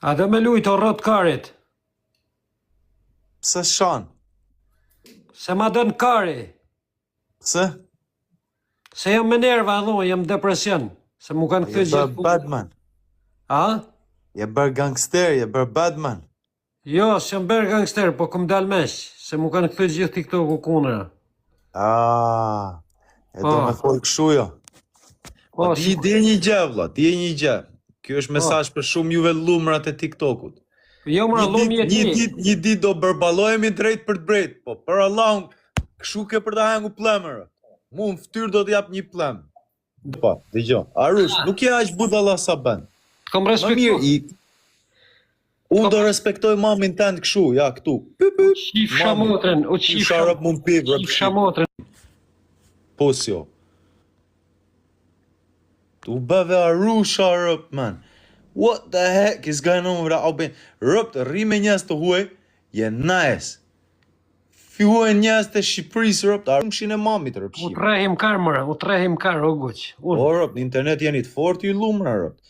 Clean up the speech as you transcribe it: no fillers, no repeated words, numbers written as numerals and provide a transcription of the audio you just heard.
A dhe me lujt o rrot karit, Pse shan? se ma dën kari, Pse? se jam me nerva dho, jam depresion, se mu kanë Je këthy bër gjithë. badman. A? Je bër gangster, je bër badman. Jo, s'jam bërë gangster, po këm dal mesh, se mu kanë këthy gjithë TikTok-u kunra. E do me folë këshu jo. Po, Ti je një gjë, vlla, ti je një gjë. Ky është mesazh për shumë juve llumrat e TikTokut. Jo, mra, lumi e ti. Një ditë do bërballohemi drejt për drejt, po për Allahun, këshu ke për ta hangu plemër. Mu në fytyrë do t'jap një plem. Po, dëgjoj. Arush, nuk je aq budalla sa bën. Kom Më respektu. mirë, unë do respektoj mamin tënd këshu, ja, këtu. Qif shamotren, o qif Sharap mund pi, qif shamotren. Po s'jo. Tu bëve Arush sharap, man. What the heck is going on with Albania? Rëpt, rri me njës të huaj, je nice. Huaj njës të Shqipërisë, rëpt, a rëmshin e mamit, U rëpshim. trehim kar, mëra, u trehim kar, o guq. O, rëpt, në internet jeni të fort, ju lumra, rëpt.